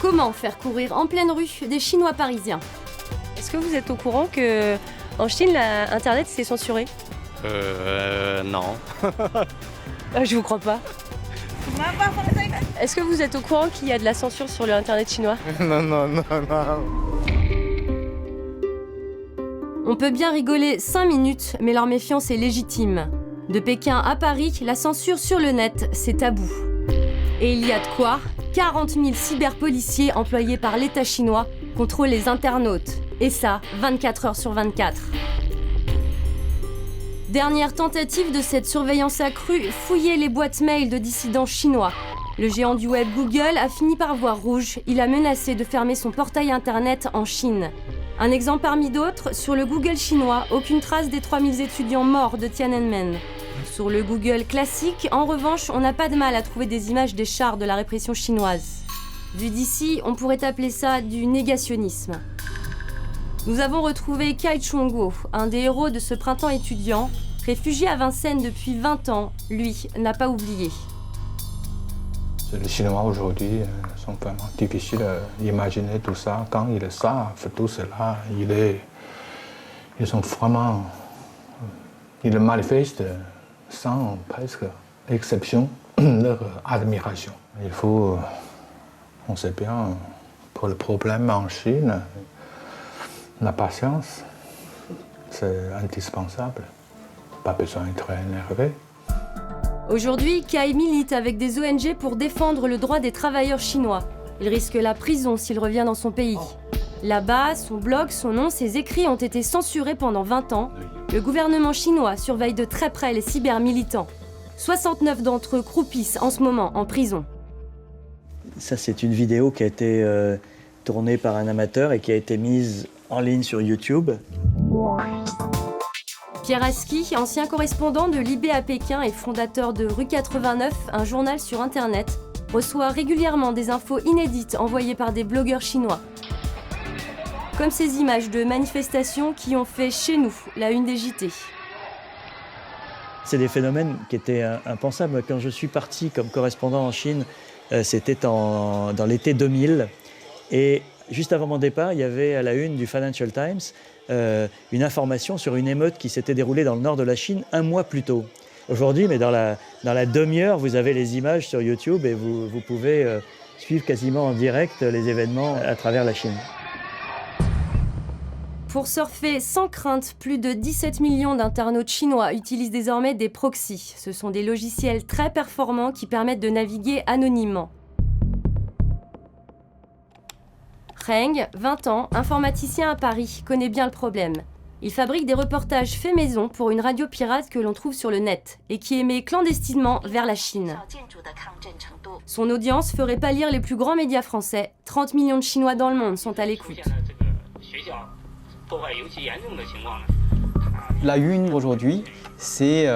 Comment faire courir en pleine rue des Chinois parisiens? Est-ce que vous êtes au courant que en Chine, Internet s'est censuré? Non. Je vous crois pas. Est-ce que vous êtes au courant qu'il y a de la censure sur le Internet chinois? Non. On peut bien rigoler 5 minutes, mais leur méfiance est légitime. De Pékin à Paris, la censure sur le net, c'est tabou. Et il y a de quoi? 40 000 cyberpoliciers employés par l'État chinois contrôlent les internautes. Et ça, 24 heures sur 24. Dernière tentative de cette surveillance accrue, fouiller les boîtes mail de dissidents chinois. Le géant du web Google a fini par voir rouge. Il a menacé de fermer son portail internet en Chine. Un exemple parmi d'autres, sur le Google chinois, aucune trace des 3000 étudiants morts de Tiananmen. Sur le Google classique, en revanche, on n'a pas de mal à trouver des images des chars de la répression chinoise. Vu d'ici, on pourrait appeler ça du négationnisme. Nous avons retrouvé Kai Chongguo, un des héros de ce printemps étudiant. Réfugié à Vincennes depuis 20 ans, lui n'a pas oublié. Les Chinois aujourd'hui sont vraiment difficiles d'imaginer tout ça. Quand ils savent tout cela, ils sont vraiment... Ils manifestent sans presque exception leur admiration. Il faut, on sait bien, pour le problème en Chine, la patience, c'est indispensable. Pas besoin d'être énervé. Aujourd'hui, Kai milite avec des ONG pour défendre le droit des travailleurs chinois. Il risque la prison s'il revient dans son pays. Là-bas, son blog, son nom, ses écrits ont été censurés pendant 20 ans. Le gouvernement chinois surveille de très près les cybermilitants. 69 d'entre eux croupissent en ce moment en prison. Ça, c'est une vidéo qui a été tournée par un amateur et qui a été mise en ligne sur YouTube. Pierre Aski, ancien correspondant de Libé à Pékin et fondateur de Rue 89, un journal sur Internet, reçoit régulièrement des infos inédites envoyées par des blogueurs chinois. Comme ces images de manifestations qui ont fait chez nous la une des JT. C'est des phénomènes qui étaient impensables. Quand je suis parti comme correspondant en Chine, c'était dans l'été 2000. Et juste avant mon départ, il y avait à la une du Financial Times une information sur une émeute qui s'était déroulée dans le nord de la Chine un mois plus tôt. Aujourd'hui, mais dans la demi-heure, vous avez les images sur YouTube et vous pouvez suivre quasiment en direct les événements à travers la Chine. Pour surfer sans crainte, plus de 17 millions d'internautes chinois utilisent désormais des proxys. Ce sont des logiciels très performants qui permettent de naviguer anonymement. Reng, 20 ans, informaticien à Paris, connaît bien le problème. Il fabrique des reportages faits maison pour une radio pirate que l'on trouve sur le net et qui émet clandestinement vers la Chine. Son audience ferait pâlir les plus grands médias français. 30 millions de Chinois dans le monde sont à l'écoute. La une aujourd'hui, c'est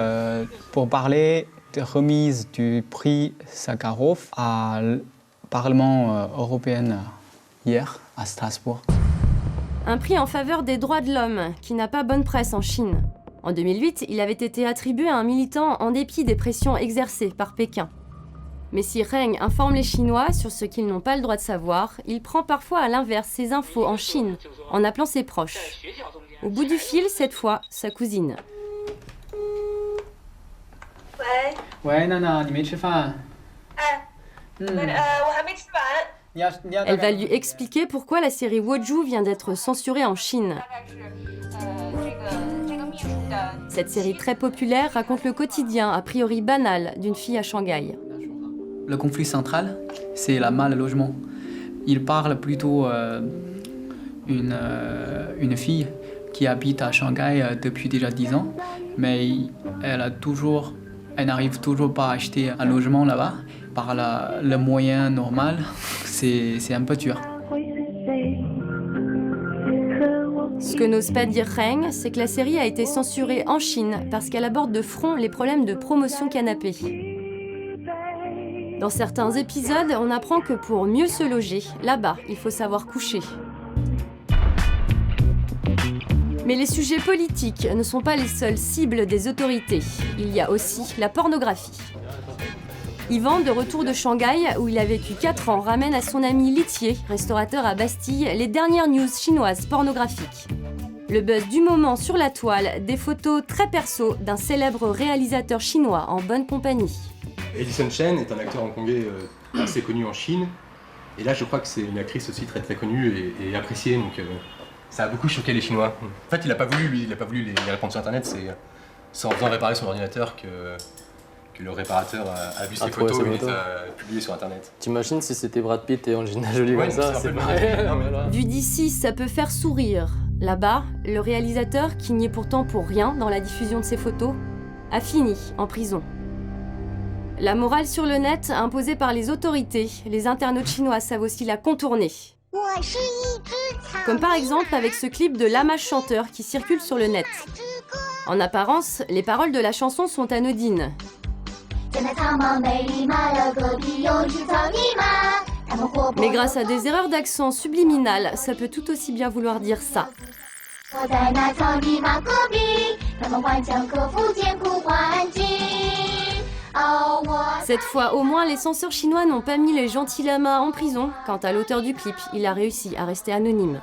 pour parler de remise du prix Sakharov à Parlement européen hier à Strasbourg. Un prix en faveur des droits de l'homme qui n'a pas bonne presse en Chine. En 2008, il avait été attribué à un militant en dépit des pressions exercées par Pékin. Mais si Reng informe les Chinois sur ce qu'ils n'ont pas le droit de savoir, il prend parfois à l'inverse ses infos en Chine, en appelant ses proches. Au bout du fil, cette fois, sa cousine. Ouais, Nana, tu m'as fait faim. Elle va lui expliquer pourquoi la série Woju vient d'être censurée en Chine. Cette série très populaire raconte le quotidien, a priori banal, d'une fille à Shanghai. Le conflit central, c'est le mal logement. Il parle plutôt une fille qui habite à Shanghai depuis déjà 10 ans, mais elle n'arrive toujours pas à acheter un logement là-bas. Par le moyen normal, c'est un peu dur. Ce que n'ose pas dire Reng, c'est que la série a été censurée en Chine parce qu'elle aborde de front les problèmes de promotion canapé. Dans certains épisodes, on apprend que pour mieux se loger, là-bas, il faut savoir coucher. Mais les sujets politiques ne sont pas les seules cibles des autorités. Il y a aussi la pornographie. Yvan, de retour de Shanghai, où il a vécu 4 ans, ramène à son ami Litier, restaurateur à Bastille, les dernières news chinoises pornographiques. Le buzz du moment sur la toile, des photos très perso d'un célèbre réalisateur chinois en bonne compagnie. Edison Chen est un acteur hongkongais assez connu en Chine. Et là, je crois que c'est une actrice aussi très très connue et appréciée, donc ça a beaucoup choqué les Chinois. En fait, il n'a pas voulu les répondre sur Internet, c'est en faisant réparer son ordinateur que le réparateur a vu ses photos et les a publiées sur Internet. T'imagines si c'était Brad Pitt et Angelina Jolie Ouais, comme ça, c'est pareil. Vu d'ici, ça peut faire sourire. Là-bas, le réalisateur, qui n'y est pourtant pour rien dans la diffusion de ses photos, a fini en prison. La morale sur le net, imposée par les autorités, les internautes chinois savent aussi la contourner. Comme par exemple avec ce clip de Lama chanteur qui circule sur le net. En apparence, les paroles de la chanson sont anodines. Mais grâce à des erreurs d'accent subliminales, ça peut tout aussi bien vouloir dire ça. Cette fois, au moins, les censeurs chinois n'ont pas mis les gentils lamas en prison. Quant à l'auteur du clip, il a réussi à rester anonyme.